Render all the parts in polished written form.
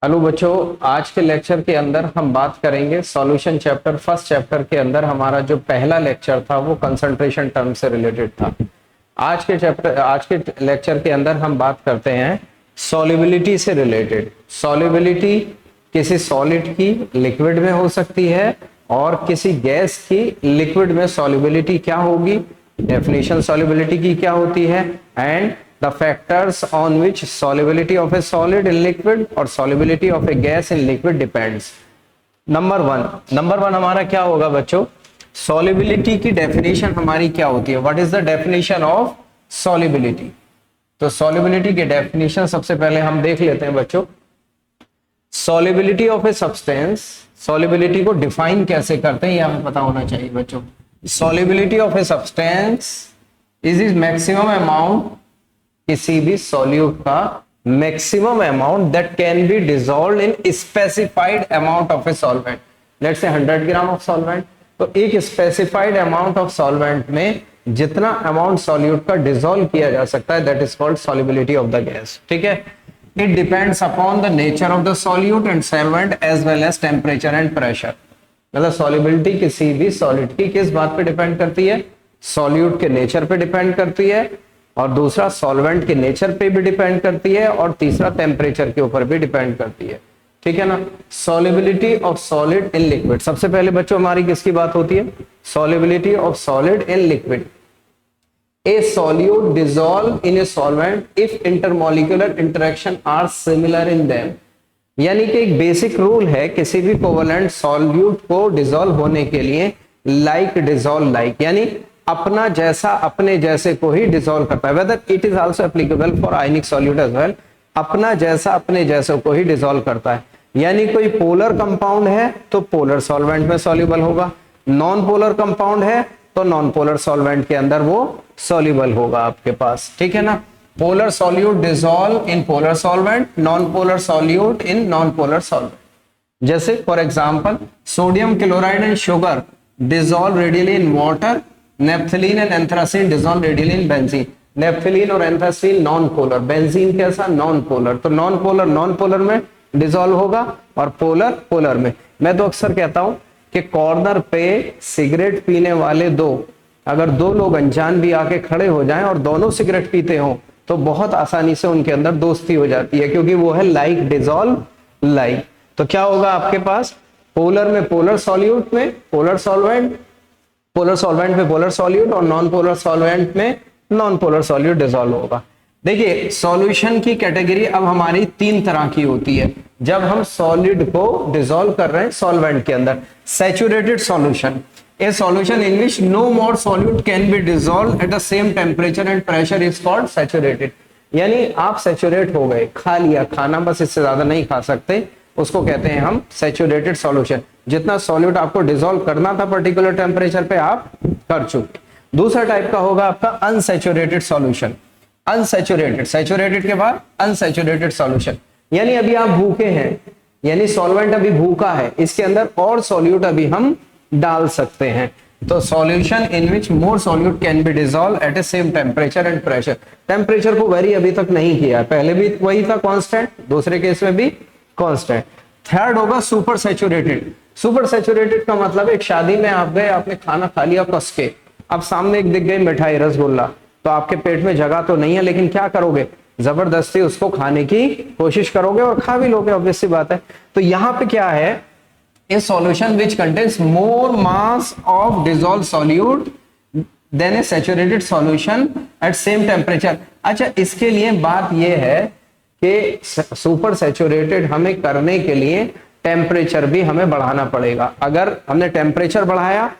Hello बच्चों, आज के लेक्चर के अंदर हम बात करेंगे सॉल्यूशन चैप्टर। फर्स्ट चैप्टर के अंदर हमारा जो पहला लेक्चर था वो कंसंट्रेशन टर्म से रिलेटेड था। आज के लेक्चर के अंदर हम बात करते हैं सॉल्युबिलिटी से रिलेटेड। सॉल्युबिलिटी किसी सॉलिड की लिक्विड में हो सकती है और किसी गैस की लिक्विड में सॉल्युबिलिटी क्या होगी, डेफिनेशन सॉल्युबिलिटी की क्या होती है, and the factors on which solubility of a solid in liquid or solubility of a gas in liquid depends। Number one हमारा क्या होगा बच्चों, solubility की डेफिनेशन हमारी क्या होती है, what is the definition of solubility। तो solubility की डेफिनेशन सबसे पहले हम देख लेते हैं बच्चों। solubility of a substance, solubility को डिफाइन कैसे करते हैं ये हमें पता होना चाहिए बच्चों। solubility of a substance is its maximum amount, किसी भी सॉल्यूट का maximum amount that can be dissolved in specified amount of a solvent. Let's say 100 gram of solvent, तो एक स्पेसिफाइड अमाउंट ऑफ सॉल्वेंट में जितना अमाउंट सॉल्यूट का dissolve किया जा सकता है that is called solubility of the gas. ठीक है, it depends upon the nature of the solute and solvent as well as temperature and pressure. मतलब सॉल्युबिलिटी किसी भी सॉलिड की किस बात पे डिपेंड करती है, सॉल्यूट के नेचर पे डिपेंड करती है, और दूसरा सॉल्वेंट के नेचर पे भी डिपेंड करती है, और तीसरा टेम्परेचर के ऊपर भी डिपेंड करती है। ठीक है ना। Solubility of solid in liquid, सबसे पहले बच्चों हमारी किसकी बात होती है, solubility of solid in liquid. A solute dissolve in a solvent if intermolecular interaction are similar in them. यानी कि एक बेसिक रूल है किसी भी कोवलेंट सॉल्यूट को डिसॉल्व होने के लिए, लाइक डिसॉल्व लाइक, यानी अपना जैसा अपने जैसे को ही डिसॉल्व करता है। Whether it is also applicable for ionic solute as well, अपना जैसा अपने जैसे को ही डिसॉल्व करता है। यानी कोई पोलर कंपाउंड है तो पोलर सॉल्वेंट में सॉल्युबल होगा, नॉन पोलर कंपाउंड है तो नॉन पोलर सॉल्वेंट के अंदर वो सॉल्युबल होगा आपके पास। ठीक है ना। Polar solute dissolve in polar solvent, non polar solute in non polar solvent. जैसे for example sodium chloride and sugar dissolve readily in water, naphthalene and anthracene dissolve readily in benzene. Naphthalene और anthracene non polar, benzene कैसा, non polar. तो non polar में dissolve होगा और polar polar में। मैं तो अक्सर कहता हूं कि कॉर्नर पे सिगरेट पीने वाले अगर दो लोग अनजान भी आके खड़े हो जाएं और दोनों सिगरेट पीते हो तो बहुत आसानी से उनके अंदर दोस्ती हो जाती है, क्योंकि वो है लाइक डिसॉल्व लाइक। तो क्या होगा आपके पास, पोलर में पोलर सॉल्यूट में पोलर सॉल्वेंट, पोलर सॉल्वेंट में पोलर सॉल्यूट, और नॉन पोलर सॉल्वेंट में नॉन पोलर सॉल्यूट डिसॉल्व होगा। देखिए सॉल्यूशन की कैटेगरी अब हमारी तीन तरह की होती है जब हम सॉलिड को डिसॉल्व कर रहे हैं सॉल्वेंट के अंदर। Saturated solution, a solution in which no more solute can be dissolve at the same temperature and pressure is called saturated. यानी आप सैचुरेट हो गए, खा लिया खाना, बस इससे ज्यादा नहीं खा सकते, उसको कहते हैं हम सैचुरेटेड सॉल्यूशन। जितना सॉल्यूट आपको डिसॉल्व करना था पर्टिकुलर टेम्परेचर पे आप कर चुके। दूसरा टाइप का होगा आपका अनसैचुरेटेड सॉल्यूशन। अनसैचुरेटेड, सैचुरेटेड के बाद अनसैचुरेटेड सॉल्यूशन, यानी अभी आप भूखे हैं, यानी सॉल्वेंट अभी भूखा है, इसके अंदर और सॉल्यूट अभी हम डाल सकते हैं। तो solution in which more solute can be dissolve at a same temperature and pressure. Temperature को वेरी अभी तक नहीं किया, पहले भी वही था कांस्टेंट, दूसरे केस में भी कांस्टेंट। थर्ड होगा सुपर सैचुरेटेड। सुपर सैचुरेटेड का मतलब एक शादी में आप गए, आपने खाना खा लिया कस के, अब सामने एक दिख गई मिठाई रसगुल्ला, तो आपके पेट में जगह तो नहीं है, लेकिन क्या करोगे, जबरदस्ती उसको खाने की कोशिश करोगे और खा भी लोगे, ऑब्वियस सी बात है। तो यहाँ पे क्या है, a solution which contains more mass of dissolve solute than a saturated solution at same temperature. अच्छा, इसके लिए बात यह है कि सुपर सैचुरेटेड हमें करने के लिए टेम्परेचर भी हमें बढ़ाना पड़ेगा। अगर हमने टेम्परेचर बढ़ाया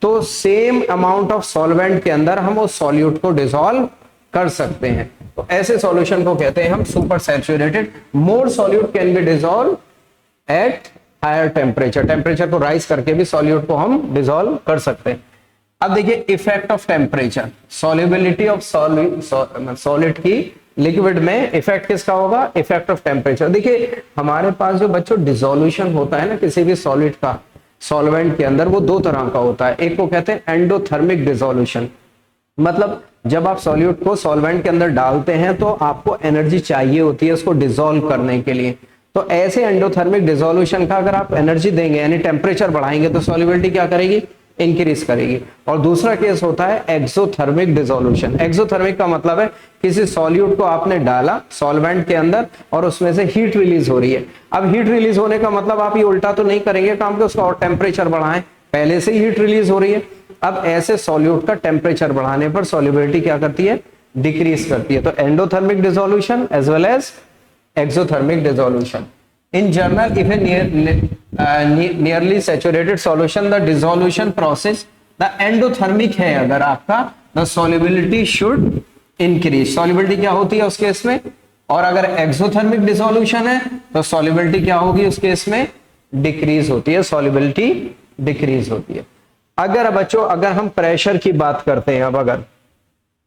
तो सेम अमाउंट ऑफ सॉल्वेंट के अंदर हम उस सॉल्यूट को डिसॉल्व कर सकते हैं। तो ऐसे सॉल्यूशन को कहते हैं हम super saturated. More solute can be dissolve at higher temperature, temperature को राइज करके भी सॉल्यूट को हम डिसॉल्व कर सकते हैं। अब देखिए effect of temperature, solubility of solid की लिक्विड में इफेक्ट किसका होगा, इफेक्ट ऑफ टेम्परेचर। देखिए हमारे पास जो बच्चों डिसोल्यूशन होता है ना किसी भी सॉलिड का सॉल्वेंट के अंदर, वो दो तरह का होता है। एक को कहते हैं एंडोथर्मिक डिसोल्यूशन, मतलब जब आप सॉल्यूट को सॉल्वेंट के अंदर डालते हैं तो आपको एनर्जी चाहिए होती है उसको डिसॉल्व करने के लिए, तो ऐसे एंडोथर्मिक डिसोल्यूशन का अगर आप एनर्जी देंगे यानी टेम्परेचर बढ़ाएंगे तो सॉल्युबिलिटी क्या करेगी, इंक्रीज करेगी। और दूसरा केस होता है एक्सोथर्मिक डिसोल्यूशन। एक्सोथर्मिक का मतलब है किसी सॉल्यूट को आपने डाला सॉल्वेंट के अंदर और उसमें से हीट रिलीज हो रही है। अब हीट रिलीज होने का मतलब आप ये उल्टा तो नहीं करेंगे काम के उसका और टेम्परेचर बढ़ाएं, पहले से ही हीट रिलीज हो रही है। अब ऐसे सॉल्यूट का टेम्परेचर बढ़ाने पर सॉल्युबिलिटी क्या करती है, डिक्रीज करती है। तो endothermic dissolution as well as exothermic dissolution. In general, if a nearly saturated solution, the dissolution process, the endothermic है अगर आपका, the solubility should increase. Solubility क्या होती है उस केस में, और अगर exothermic dissolution है तो solubility क्या होगी उस केस में, डिक्रीज होती है, solubility डिक्रीज होती है। अगर बच्चों अगर हम प्रेशर की बात करते हैं अब अगर,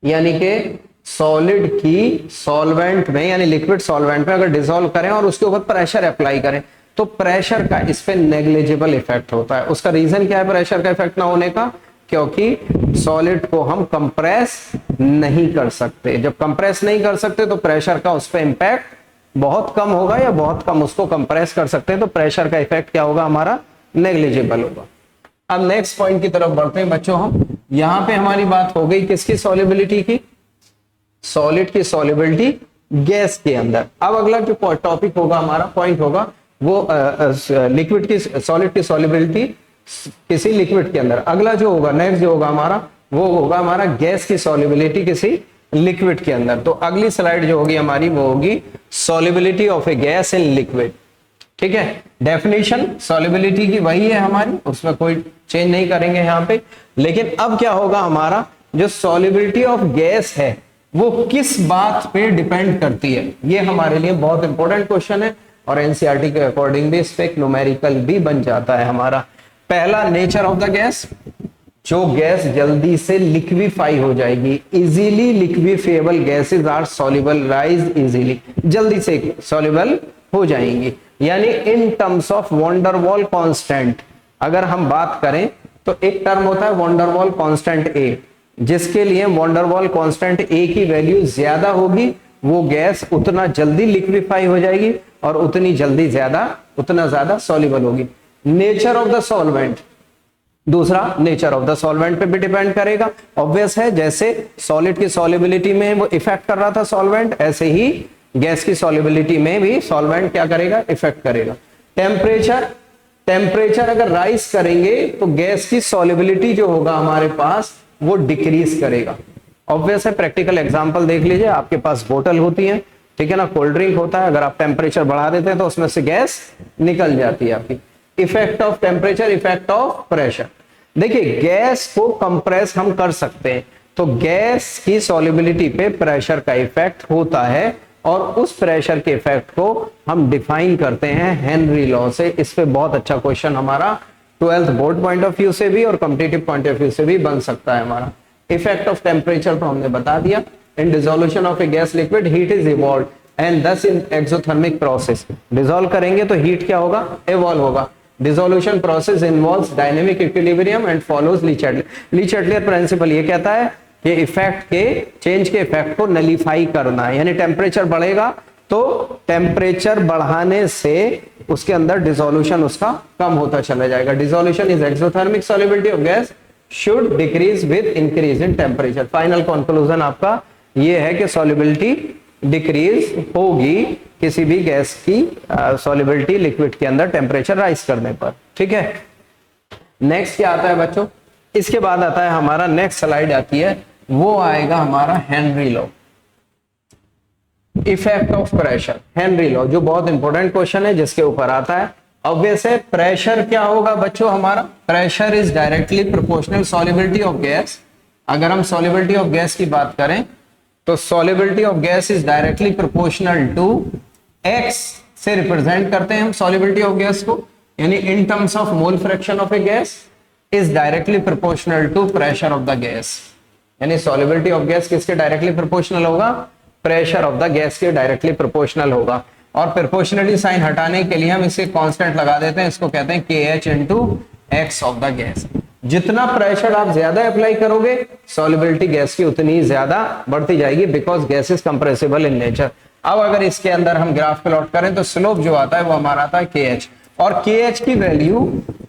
यानी कि सॉलिड की सॉल्वेंट में यानी लिक्विड सॉल्वेंट में अगर डिसॉल्व करें और उसके ऊपर प्रेशर अप्लाई करें तो प्रेशर का इस पे नेग्लिजिबल इफेक्ट होता है। उसका रीजन क्या है प्रेशर का इफेक्ट ना होने का, क्योंकि सॉलिड को हम कंप्रेस नहीं कर सकते। जब कंप्रेस नहीं कर सकते तो प्रेशर का उस पर इंपैक्ट बहुत कम होगा या बहुत कम उसको कंप्रेस कर सकते हैं, तो प्रेशर का इफेक्ट क्या होगा हमारा, नेग्लिजिबल होगा। अब नेक्स्ट पॉइंट की तरफ बढ़ते हैं बच्चों हम। यहां पे हमारी बात हो गई किसकी, सॉल्युबिलिटी की, सॉलिड की सॉल्युबिलिटी गैस के अंदर। अब अगला जो टॉपिक होगा हमारा, पॉइंट होगा वो लिक्विड की सॉलिड की सॉल्युबिलिटी किसी लिक्विड के अंदर। अगला जो होगा नेक्स्ट जो होगा हमारा वो होगा हमारा गैस की सॉल्युबिलिटी किसी लिक्विड के अंदर। तो अगली स्लाइड जो होगी हमारी वो होगी solubility of a gas in liquid. ठीक है, डेफिनेशन सॉल्युबिलिटी की वही है हमारी, उसमें कोई चेंज नहीं करेंगे यहाँ पे। लेकिन अब क्या होगा हमारा, जो सॉल्युबिलिटी ऑफ गैस है वो किस बात पे डिपेंड करती है, ये हमारे लिए बहुत इंपॉर्टेंट क्वेश्चन है और एनसीईआरटी के अकॉर्डिंग भी इस पे एक न्यूमेरिकल भी बन जाता है हमारा। पहला, नेचर ऑफ द गैस, जो गैस जल्दी से लिक्विफाई हो जाएगी, इजीली लिक्विफेबल गैसेस आर सॉल्युबलाइज इजीली, जल्दी से सॉल्युबल हो जाएंगी। यानी in terms of van der Waals constant अगर हम बात करें तो एक टर्म होता है वॉन्डरवॉल कांस्टेंट ए, जिसके लिए वॉन्डरवॉल कांस्टेंट ए की वैल्यू ज्यादा होगी वो गैस उतना जल्दी लिक्विफाई हो जाएगी और उतना ज्यादा सॉल्युबल होगी। नेचर ऑफ द सॉल्वेंट, दूसरा नेचर ऑफ द सॉल्वेंट पे भी डिपेंड करेगा। ऑब्वियस है, जैसे सॉलिड की सॉल्युबिलिटी में वो इफेक्ट कर रहा था सॉल्वेंट, ऐसे ही गैस की सॉल्युबिलिटी में भी सॉल्वेंट क्या करेगा, इफेक्ट करेगा। टेम्परेचर अगर राइज करेंगे तो गैस की सॉल्युबिलिटी जो होगा हमारे पास वो डिक्रीज करेगा। ऑब्वियस है, प्रैक्टिकल एग्जांपल देख लीजिए, आपके पास बोतल होती है, ठीक है ना, कोल्ड ड्रिंक होता है, अगर आप टेम्परेचर बढ़ा देते हैं तो उसमें से गैस निकल जाती है आपकी। Effect of temperature, effect of pressure. देखिए गैस को कंप्रेस हम कर सकते हैं तो गैस की सॉल्युबिलिटी पे प्रेशर का इफेक्ट होता है और उस प्रेशर के इफेक्ट को हम डिफाइन करते हैं हेनरी लॉ से। इस पे बहुत अच्छा क्वेश्चन हमारा 12th board point of view से भी और कॉम्पिटिटिव पॉइंट ऑफ व्यू से भी बन सकता है हमारा। इफेक्ट ऑफ टेम्परेचर तो हमने बता दिया। In dissolution of a gas liquid heat is evolve and thus in exothermic process, dissolve करेंगे तो हीट क्या होगा, इवॉल्व होगा। Dissolution process involves dynamic equilibrium and follows Lee Chatelier principal. ये कहता है कि इफेक्ट के चेंज के इफेक्ट को नलीफाई करना है, यानी टेम्परेचर बढ़ेगा तो टेम्परेचर बढ़ाने से उसके अंदर डिसोल्यूशन उसका कम होता चला जाएगा। Dissolution is exothermic, solubility of gas should decrease with increase in temperature. Final conclusion आपका ये है कि सॉल्युबिलिटी डिक्रीज होगी किसी भी गैस की सॉल्युबिलिटी लिक्विड के अंदर टेम्परेचर राइज करने पर। ठीक है, नेक्स्ट क्या आता है बच्चों, इसके बाद आता है हमारा नेक्स्ट स्लाइड आती है, वो आएगा हमारा Henry law, effect of pressure. Henry law जो बहुत इंपॉर्टेंट क्वेश्चन है जिसके ऊपर आता है। ऑब्वियस है, प्रेशर क्या होगा बच्चों हमारा, pressure is directly proportional solubility of gas. अगर हम सॉल्युबिलिटी ऑफ गैस की बात करें तो solubility of gas is directly proportional to x से रिप्रेजेंट करते हैं हम सॉल्युबिलिटी ऑफ गैस को, यानी in terms of mole fraction of a gas is directly proportional to pressure of the gas. यानी सॉल्युबिलिटी ऑफ गैस किसके directly proportional होगा, pressure of the gas के डायरेक्टली प्रोपोर्शनल होगा। और प्रोपोर्शनलिटी साइन हटाने के लिए हम इसे कांस्टेंट लगा देते हैं, इसको कहते हैं KH into x of the gas. जितना प्रेशर आप ज्यादा अप्लाई करोगे सॉल्युबिलिटी गैस की उतनी ज्यादा बढ़ती जाएगी, because gas is compressible in nature. अब अगर इसके अंदर हम ग्राफ प्लॉट करें तो स्लोप जो आता है वो हमारा आता है KH, और KH की वैल्यू,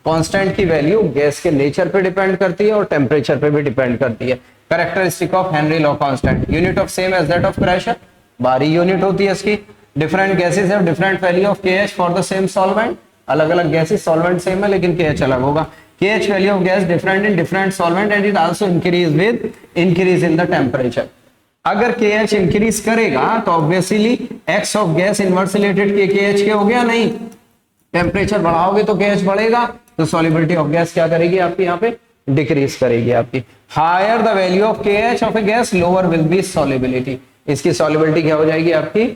कांस्टेंट की वैल्यू गैस के नेचर पे डिपेंड करती है और टेम्परेचर पे भी डिपेंड करती है। Characteristic of Henry law constant, unit of same as that of pressure, बारी यूनिट होती है इसकी। Different gases have different value of KH for the same solvent, अलग अलग गैसेस, सॉल्वेंट सेम है लेकिन KH अलग होगा। KH value of gas different in different solvent and it also increase with increase in the temperature. अगर KH increase करेगा तो obviously x of gas inverse related के KH के हो गया, नहीं, टेम्परेचर बढ़ाओगे तो KH बढ़ेगा, तो सॉल्युबिलिटी ऑफ गैस क्या करेगी आपकी, यहाँ पे डिक्रीज करेगी आपकी। Higher the value of KH of a gas lower will be solubility, इसकी सॉल्युबिलिटी क्या हो जाएगी आपकी,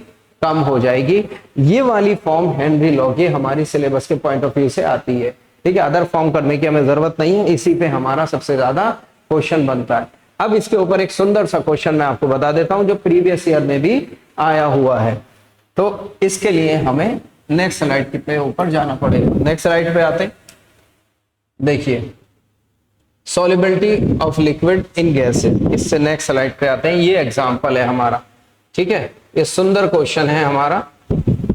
कम हो जाएगी। ये वाली फॉर्म हेनरी लॉ की हमारी सिलेबस के पॉइंट ऑफ व्यू से आती है, ठीक है, अदर फॉर्म करने की हमें जरूरत नहीं है, इसी पे हमारा सबसे ज्यादा क्वेश्चन बनता है। अब इसके ऊपर एक सुंदर सा क्वेश्चन मैं आपको बता देता हूं जो प्रीवियस ईयर में भी आया हुआ है, तो इसके लिए हमें नेक्स्ट स्लाइड पे ऊपर जाना पड़ेगा। नेक्स्ट स्लाइड पे आते, देखिए solubility of liquid in gases, इससे नेक्स्ट स्लाइड पे आते हैं। ये एग्जांपल है हमारा, ठीक है, ये सुंदर क्वेश्चन है हमारा।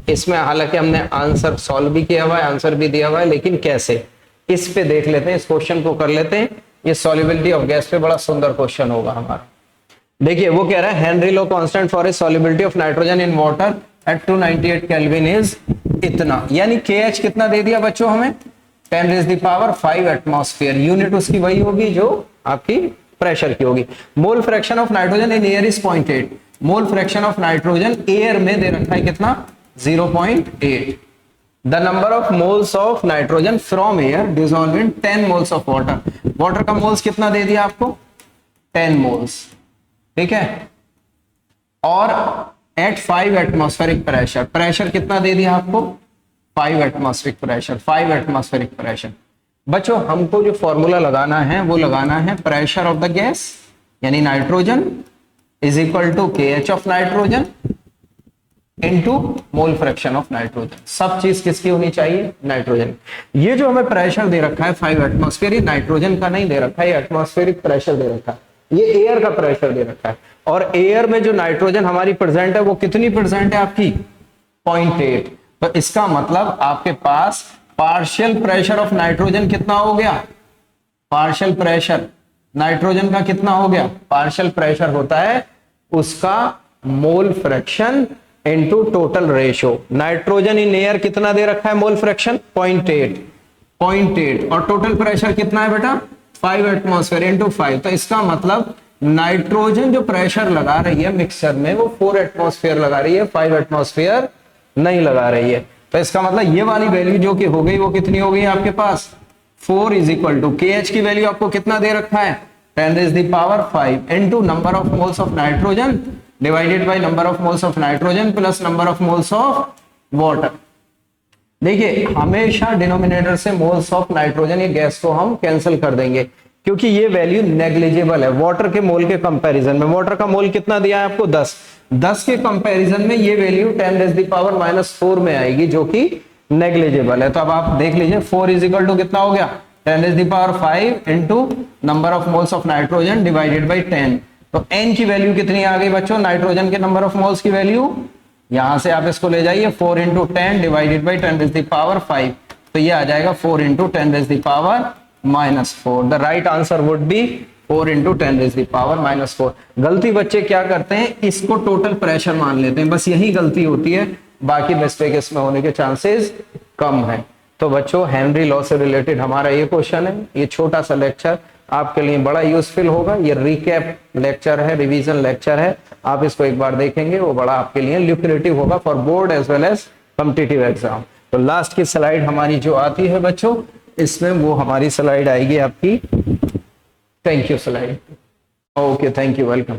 इसमें हालांकि हमने आंसर सॉल्व भी किया हुआ है, आंसर भी दिया हुआ है, लेकिन कैसे, इस पे देख लेते हैं, इस क्वेश्चन को कर लेते हैं। ये सॉल्युबिलिटी ऑफ गैस पे बड़ा सुंदर क्वेश्चन होगा हमारा। देखिए वो कह रहा है Henry law constant for a solubility of nitrogen in water at 298 kelvin is इतना, यानी KH कितना दे दिया बच्चों हमें, 10⁵ एटमॉस्फेयर, यूनिट उसकी वही होगी जो आपकी प्रेशर की होगी। मोल fraction of nitrogen in air is 0.8, mole fraction of nitrogen air में दे रखा है कितना, 0.8। The number of moles of nitrogen from air dissolve in 10 moles of water, water का मोल्स कितना दे दिया आपको, 10 मोल्स, ठीक है, और एट 5 एटमॉस्फेरिक प्रेशर, प्रेशर कितना दे दिया आपको, 5 एटमॉस्फेरिक प्रेशर, 5 एटमॉस्फेरिक प्रेशर। बच्चों हमको जो फॉर्मूला लगाना है वो लगाना है प्रेशर ऑफ द गैस यानी nitrogen is equal to KH of nitrogen into mole fraction of nitrogen. सब चीज किसकी होनी चाहिए, नाइट्रोजन। ये जो हमें प्रेशर दे रखा है 5 एटमॉस्फेयर, ये नाइट्रोजन का नहीं दे रखा है, ये एटमॉस्फेरिक प्रेशर दे रखा है, ये एयर का प्रेशर दे रखा है। और एयर में जो नाइट्रोजन हमारी प्रेजेंट है वो कितनी प्रेजेंट है आपकी, 0.8। तो इसका मतलब आपके पास पार्शियल प्रेशर ऑफ नाइट्रोजन कितना हो गया, पार्शियल प्रेशर नाइट्रोजन का कितना हो गया, पार्शियल प्रेशर होता है उसका mole fraction into total ratio. Nitrogen in air कितना दे रखा है मोल फ्रैक्शन, 0.8 और टोटल प्रेशर कितना है बेटा, 5 एटमॉस्फेयर इनटू 5। तो इसका मतलब नाइट्रोजन जो प्रेशर लगा रही है मिक्सचर में वो 4 एटमॉस्फेयर लगा रही है, 5 एटमॉस्फेयर नहीं लगा रही है। तो इसका मतलब ये वाली वैल्यू जो कि हो गई वो कितनी हो गई आपके पास, 4 इज इक्वल टू KH की वैल्यू आपको कितना दे रखा है, 10⁵ into number of moles of nitrogen divided by number of moles of nitrogen plus number of moles of water. देखिए हमेशा डिनोमिनेटर से मोल्स ऑफ नाइट्रोजन ये गैस को हम कैंसिल कर देंगे क्योंकि ये वैल्यू नेग्लिजिबल है वाटर के मोल के कंपैरिजन में। वाटर का मोल कितना दिया है आपको, 10 के कंपैरिजन में ये वैल्यू 10⁻⁻⁴ में आएगी जो कि नेग्लिजिबल है। तो अब आप देख लीजिए 4 इज इक्वल टू कितना हो गया, 10⁵ into number of moles of nitrogen divided by 10। तो n की वैल्यू कितनी आ गई बच्चों, नाइट्रोजन के नंबर ऑफ मोल्स की वैल्यू, यहां से आप इसको ले जाइए 4 × 10 डिवाइडेड बाय 10⁵ तो ये आ जाएगा 4 × 10⁻⁻⁴। The right answer would be 4 × 10⁻⁻⁴। गलती बच्चे क्या करते हैं, इसको टोटल प्रेशर मान लेते हैं, बस यही गलती होती है, बाकी मिस्टेक इसमें होने के चांसेस कम है। तो बच्चों हेनरी लॉ से रिलेटेड हमारा ये क्वेश्चन है। ये छोटा सा लेक्चर आपके लिए बड़ा यूजफुल होगा। ये रिकैप लेक्चर है, रिवीजन लेक्चर है, आप इसको एक बार देखेंगे वो बड़ा आपके लिए ल्यूक्रेटिव होगा for board as well as competitive exam. तो लास्ट की स्लाइड हमारी जो आती है बच्चों, इसमें वो हमारी स्लाइड आएगी आपकी thank you slide. Okay, thank you, welcome.